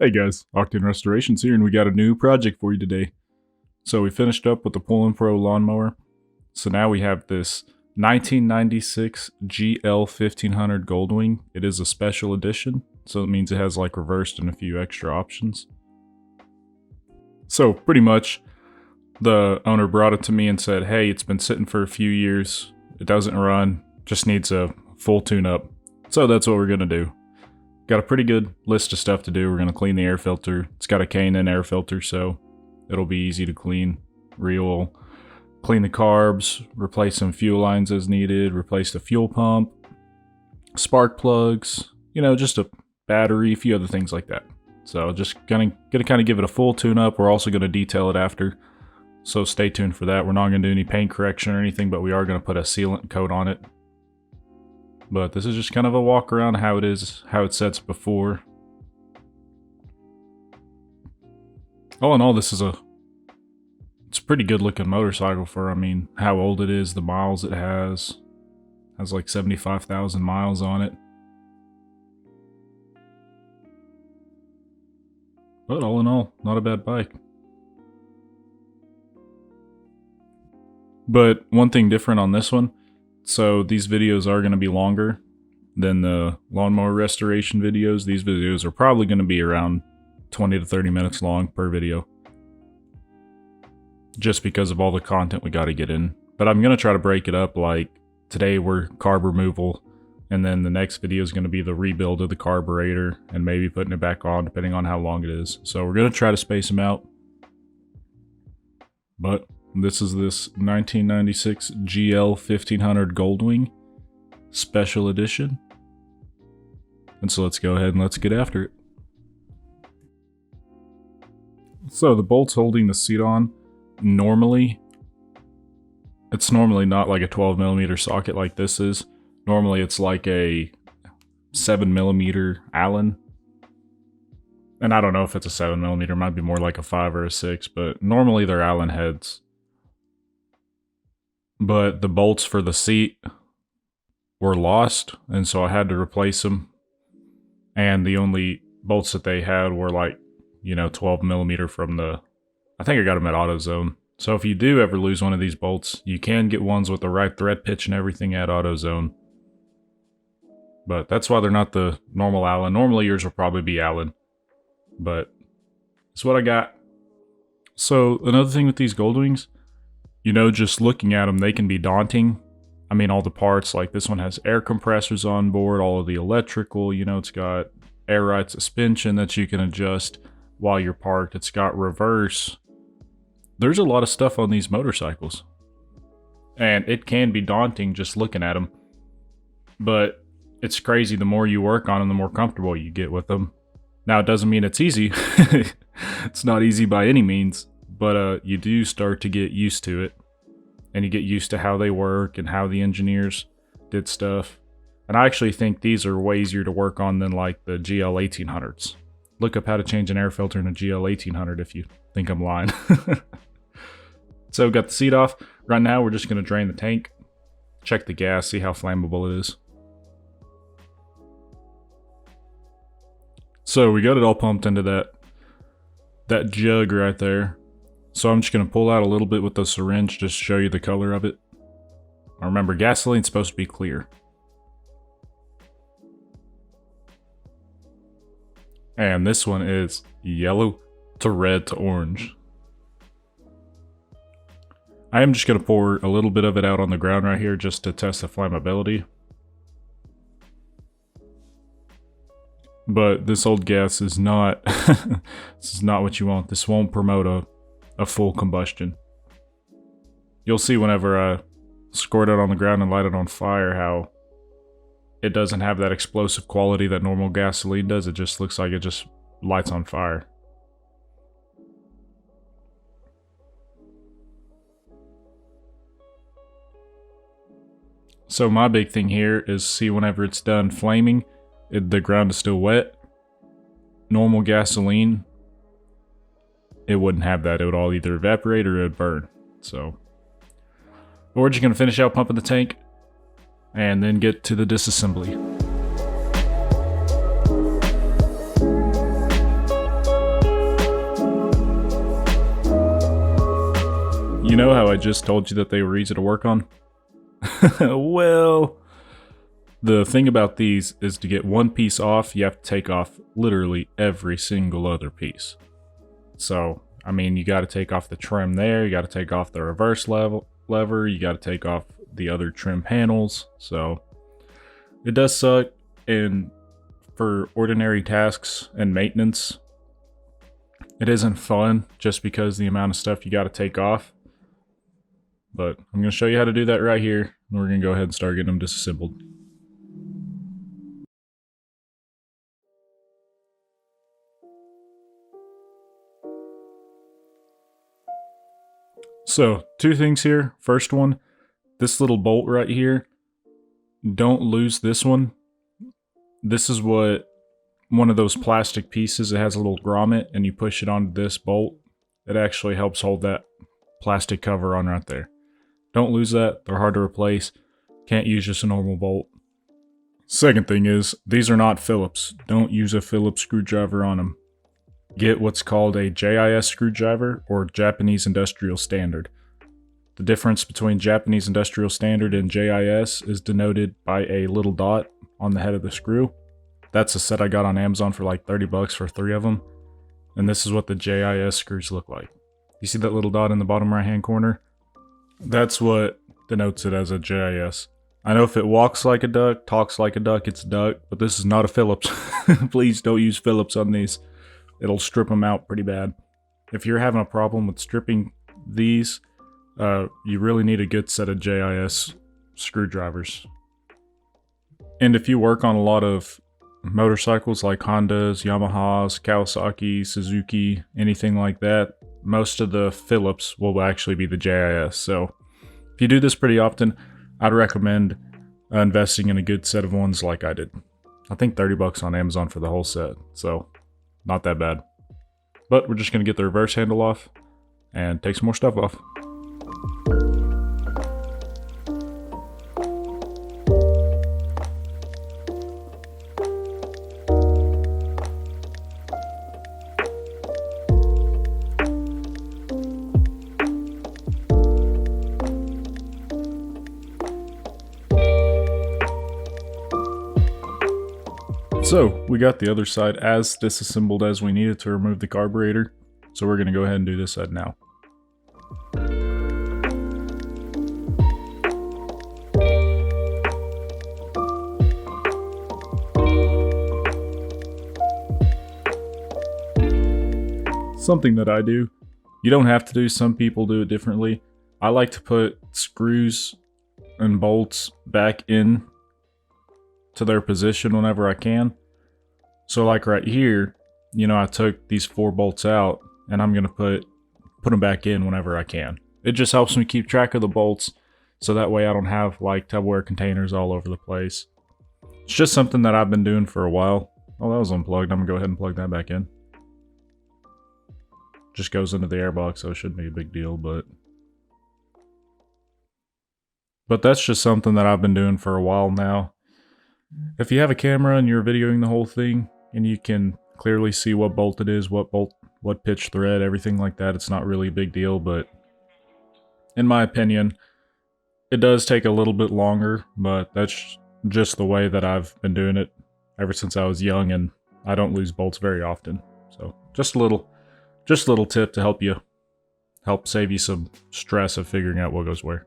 Hey guys, Octane Restorations here, and we got a new project for you today. So we finished up with the Pull-In Pro lawnmower. So now we have this 1996 GL1500 Goldwing. It is a special edition, so it means it has like reversed and a few extra options. So pretty much, the owner brought it to me and said, hey, it's been sitting for a few years, it doesn't run, just needs a full tune-up. So that's what we're gonna do. Got a pretty good list of stuff to do. We're going to clean the air filter. It's got a K&N air filter, so it'll be easy to clean. Real. Clean the carbs, replace some fuel lines as needed, replace the fuel pump, spark plugs, you know, just a battery, a few other things like that. So just gonna kind of give it a full tune-up. We're also going to detail it after, so stay tuned for that. We're not going to do any paint correction or anything, but we are going to put a sealant coat on it. But this is just kind of a walk around how it is, how it sets before. All in all, it's a pretty good looking motorcycle for, I mean, how old it is, the miles it has. Has like 75,000 miles on it. But all in all, not a bad bike. But one thing different on this one, so these videos are going to be longer than the lawnmower restoration videos. These videos are probably going to be around 20 to 30 minutes long per video, just because of all the content we got to get in. But I'm going to try to break it up, like today we're carb removal, and then the next video is going to be the rebuild of the carburetor and maybe putting it back on depending on how long it is. So we're going to try to space them out. But this is this 1996 GL1500 Goldwing Special Edition. And so let's go ahead and let's get after it. So the bolts holding the seat on, it's normally not like a 12mm socket like this is. Normally it's like a 7mm Allen. And I don't know if it's a 7mm, it might be more like a 5 or a 6, but normally they're Allen heads. But the bolts for the seat were lost, and so I had to replace them. And the only bolts that they had were like, you know, 12mm from the, I think I got them at AutoZone. So if you do ever lose one of these bolts, you can get ones with the right thread pitch and everything at AutoZone. But that's why they're not the normal Allen. Normally yours will probably be Allen, but it's what I got. So another thing with these Goldwings, you know, just looking at them, they can be daunting. I mean, all the parts, like this one has air compressors on board, all of the electrical, you know, it's got air ride suspension that you can adjust while you're parked. It's got reverse. There's a lot of stuff on these motorcycles. And it can be daunting just looking at them. But it's crazy, the more you work on them, the more comfortable you get with them. Now, it doesn't mean it's easy. It's not easy by any means. But you do start to get used to it, and you get used to how they work and how the engineers did stuff. And I actually think these are way easier to work on than like the GL1800s. Look up how to change an air filter in a GL1800 if you think I'm lying. So got the seat off. Right now we're just going to drain the tank, check the gas, see how flammable it is. So we got it all pumped into that jug right there. So I'm just going to pull out a little bit with the syringe just to show you the color of it. Remember, gasoline's supposed to be clear. And this one is yellow to red to orange. I am just going to pour a little bit of it out on the ground right here just to test the flammability. But this old gas is not, this is not what you want. This won't promote a full combustion. You'll see whenever I squirt it on the ground and light it on fire how it doesn't have that explosive quality that normal gasoline does. It just looks like it just lights on fire. So my big thing here is see whenever it's done flaming, the ground is still wet. Normal gasoline, it wouldn't have that. It would all either evaporate or it would burn. So we're just going to finish out pumping the tank and then get to the disassembly. You know how I just told you that they were easy to work on? Well, the thing about these is to get one piece off, you have to take off literally every single other piece. So, I mean, you got to take off the trim there, you got to take off the reverse lever, you got to take off the other trim panels. So, it does suck, and for ordinary tasks and maintenance, it isn't fun just because the amount of stuff you got to take off. But I'm going to show you how to do that right here, and we're going to go ahead and start getting them disassembled. So, two things here. First one, this little bolt right here, don't lose this one. This is what one of those plastic pieces, it has a little grommet, and you push it onto this bolt. It actually helps hold that plastic cover on right there. Don't lose that, they're hard to replace. Can't use just a normal bolt. Second thing is, these are not Phillips. Don't use a Phillips screwdriver on them. Get what's called a JIS screwdriver, or Japanese Industrial Standard. The difference between Japanese Industrial Standard and JIS is denoted by a little dot on the head of the screw. That's a set I got on Amazon for like 30 bucks for 3 of them. And this is what the JIS screws look like. You see that little dot in the bottom right hand corner? That's what denotes it as a JIS. I know if it walks like a duck, talks like a duck, it's a duck, but this is not a Phillips. Please don't use Phillips on these. It'll strip them out pretty bad. If you're having a problem with stripping these, you really need a good set of JIS screwdrivers. And if you work on a lot of motorcycles like Hondas, Yamahas, Kawasaki, Suzuki, anything like that, most of the Phillips will actually be the JIS. So if you do this pretty often, I'd recommend investing in a good set of ones like I did. I think 30 bucks on Amazon for the whole set, so not that bad. But we're just going to get the reverse handle off and take some more stuff off. So, we got the other side as disassembled as we needed to remove the carburetor. So we're going to go ahead and do this side now. Something that I do, you don't have to do, some people do it differently. I like to put screws and bolts back in to their position whenever I can. So like right here, you know, I took these 4 bolts out and I'm gonna put them back in whenever I can. It just helps me keep track of the bolts, so that way I don't have like Tupperware containers all over the place. It's just something that I've been doing for a while. Oh, that was unplugged. I'm gonna go ahead and plug that back in. Just goes into the airbox, so it shouldn't be a big deal, but that's just something that I've been doing for a while now. If you have a camera and you're videoing the whole thing and you can clearly see what bolt it is, what bolt, what pitch thread, everything like that, it's not really a big deal, but in my opinion, it does take a little bit longer, but that's just the way that I've been doing it ever since I was young, and I don't lose bolts very often. So just a little tip to help save you some stress of figuring out what goes where.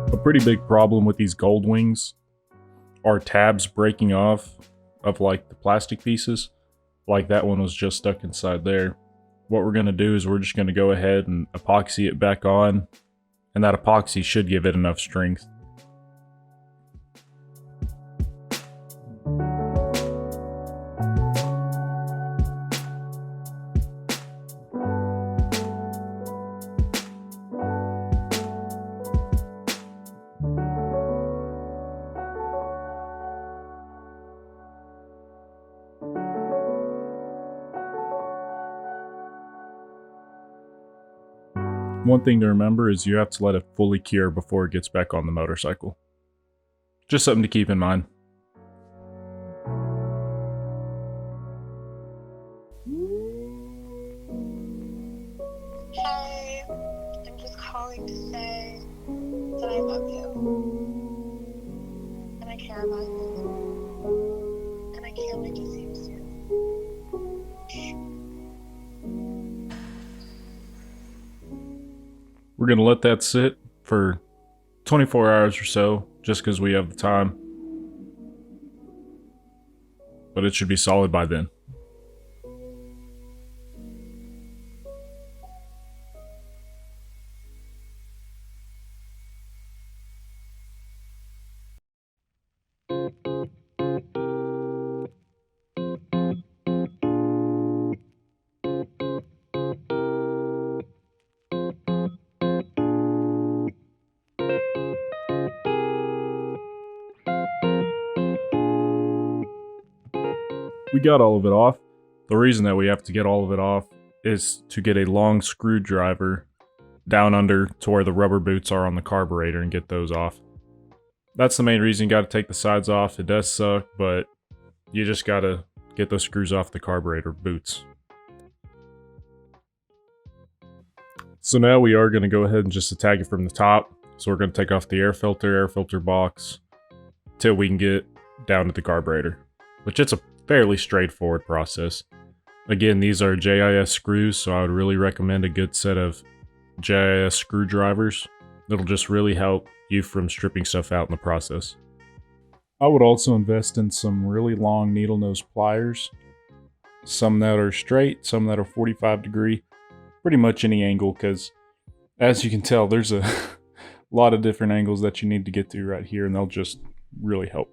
A pretty big problem with these Goldwings are tabs breaking off of like the plastic pieces. Like that one was just stuck inside there. What we're going to do is we're just going to go ahead and epoxy it back on, and that epoxy should give it enough strength. One thing to remember is you have to let it fully cure before it gets back on the motorcycle. Just something to keep in mind. Hey, I'm just calling to say that I love you. And I care about you. And I can't wait to see you soon. We're going to let that sit for 24 hours or so, just because we have the time. But it should be solid by then. We got all of it off. The reason that we have to get all of it off is to get a long screwdriver down under to where the rubber boots are on the carburetor and get those off. That's the main reason you got to take the sides off. It does suck, but you just got to get those screws off the carburetor boots. So now we are going to go ahead and just attack it from the top. So we're going to take off the air filter box, till we can get down to the carburetor, which it's a fairly straightforward process. Again, these are JIS screws, so I would really recommend a good set of JIS screwdrivers. It'll just really help you from stripping stuff out in the process. I would also invest in some really long needle nose pliers. Some that are straight, some that are 45 degree. Pretty much any angle, because as you can tell, there's a lot of different angles that you need to get to right here, and they'll just really help.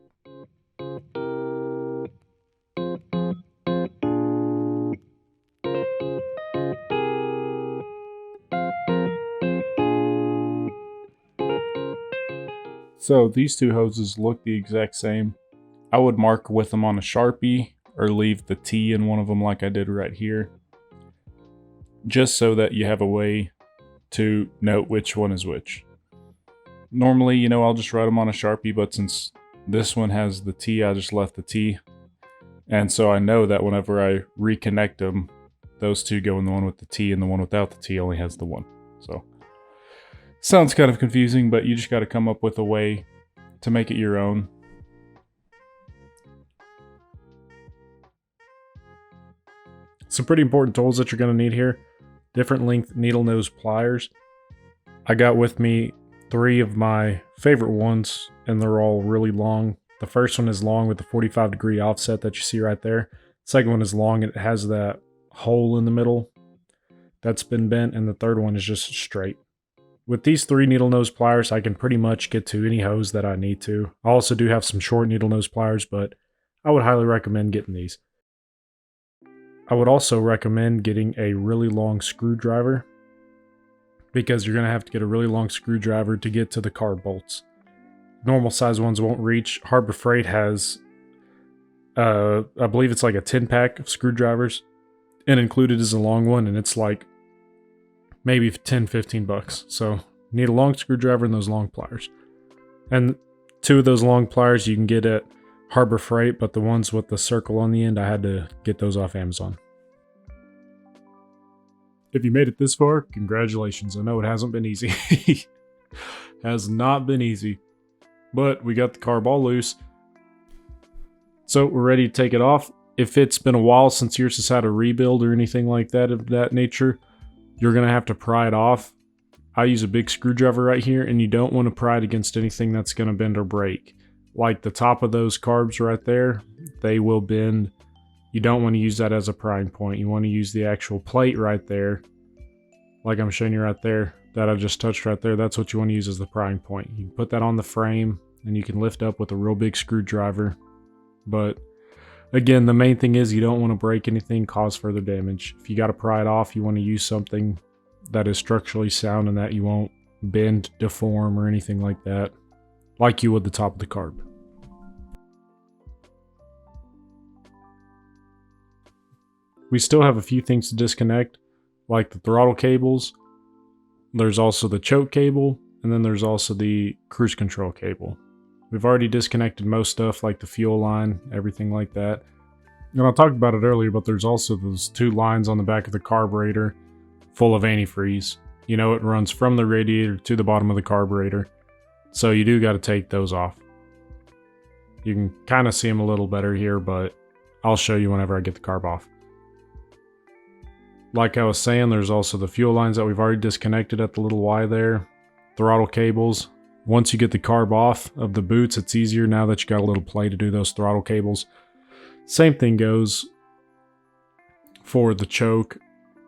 So these two hoses look the exact same. I would mark with them on a Sharpie or leave the T in one of them like I did right here, just so that you have a way to note which one is which. Normally, I'll just write them on a Sharpie, but since this one has the T, I just left the T. And so I know that whenever I reconnect them, those two go in the one with the T, and the one without the T only has the one. So sounds kind of confusing, but you just got to come up with a way to make it your own. Some pretty important tools that you're going to need here. Different length needle nose pliers. I got with me 3 of my favorite ones, and they're all really long. The first one is long with the 45 degree offset that you see right there. The second one is long and it has that hole in the middle that's been bent, and the third one is just straight. With these 3 needle nose pliers, I can pretty much get to any hose that I need to. I also do have some short needle nose pliers, but I would highly recommend getting these. I would also recommend getting a really long screwdriver, because you're going to have to get a really long screwdriver to get to the carb bolts. Normal size ones won't reach. Harbor Freight has, I believe it's like a 10-pack of screwdrivers, and included is a long one, and it's like maybe 10-15 bucks. So need a long screwdriver and those long pliers. And 2 of those long pliers you can get at Harbor Freight, but the ones with the circle on the end, I had to get those off Amazon. If you made it this far, congratulations. I know it hasn't been easy. Has not been easy. But we got the carb all loose. So we're ready to take it off. If it's been a while since yours has had a rebuild or anything like that of that nature, you're going to have to pry it off. I use a big screwdriver right here, and you don't want to pry it against anything that's going to bend or break. Like the top of those carbs right there, they will bend. You don't want to use that as a prying point. You want to use the actual plate right there, like I'm showing you right there, that I just touched right there. That's what you want to use as the prying point. You can put that on the frame, and you can lift up with a real big screwdriver. But again, the main thing is you don't want to break anything, cause further damage. If you got to pry it off, you want to use something that is structurally sound and that you won't bend, deform, or anything like that, like you would the top of the carb. We still have a few things to disconnect, like the throttle cables. There's also the choke cable, and then there's also the cruise control cable. We've already disconnected most stuff like the fuel line, everything like that. And I talked about it earlier, but there's also those 2 lines on the back of the carburetor full of antifreeze. You know, it runs from the radiator to the bottom of the carburetor. So you do got to take those off. You can kind of see them a little better here, but I'll show you whenever I get the carb off. Like I was saying, there's also the fuel lines that we've already disconnected at the little Y there. Throttle cables. Once you get the carb off of the boots, it's easier now that you got a little play to do those throttle cables. Same thing goes for the choke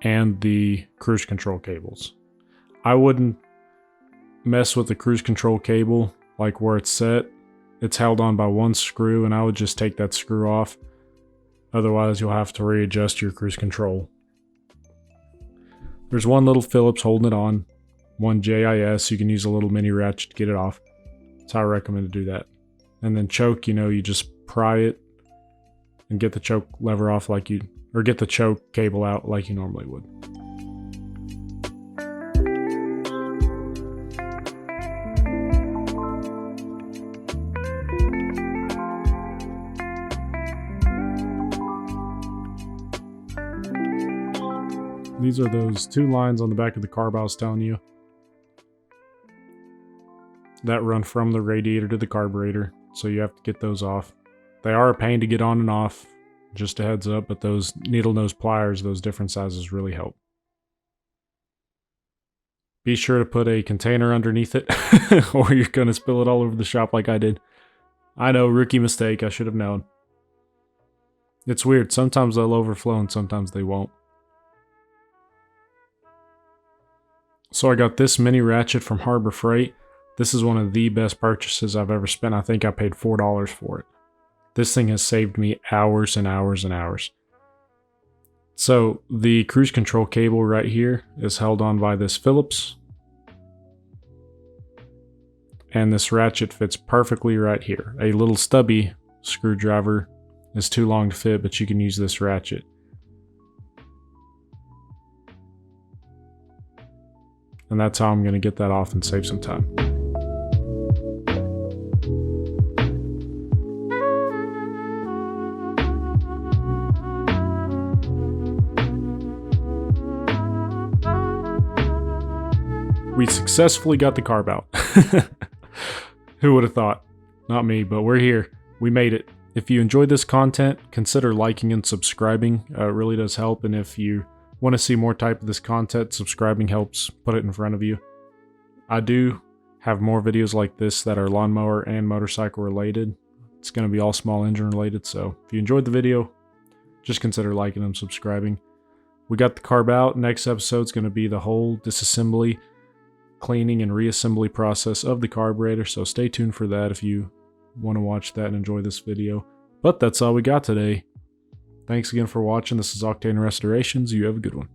and the cruise control cables. I wouldn't mess with the cruise control cable, like where it's set. It's held on by 1 screw, and I would just take that screw off. Otherwise, you'll have to readjust your cruise control. There's 1 little Phillips holding it on, 1 JIS. You can use a little mini ratchet to get it off. That's how I recommend to do that. And then choke, you know, you just pry it and get the choke lever off like you, or get the choke cable out like you normally would. These are those 2 lines on the back of the carb I was telling you that run from the radiator to the carburetor, so you have to get those off. They are a pain to get on and off, just a heads up, but those needle nose pliers, those different sizes really help. Be sure to put a container underneath it or you're going to spill it all over the shop like I did. I know, rookie mistake, I should have known. It's weird, sometimes they'll overflow and sometimes they won't. So I got this mini ratchet from Harbor Freight. This is one of the best purchases I've ever spent. I think I paid $4 for it. This thing has saved me hours and hours and hours. So the cruise control cable right here is held on by this Phillips. And this ratchet fits perfectly right here. A little stubby screwdriver is too long to fit, but you can use this ratchet. And that's how I'm going to get that off and save some time. We successfully got the carb out. Who would have thought? Not me, but we're here. We made it. If you enjoyed this content, consider liking and subscribing. It really does help. And if you want to see more type of this content, subscribing helps put it in front of you. I do have more videos like this that are lawnmower and motorcycle related. It's going to be all small engine related, so if you enjoyed the video, just consider liking and subscribing. We got the carb out. Next episode's going to be the whole disassembly, cleaning, and reassembly process of the carburetor, so stay tuned for that if you want to watch that and enjoy this video. But that's all we got today. Thanks again for watching. This is Octane Restorations. You have a good one.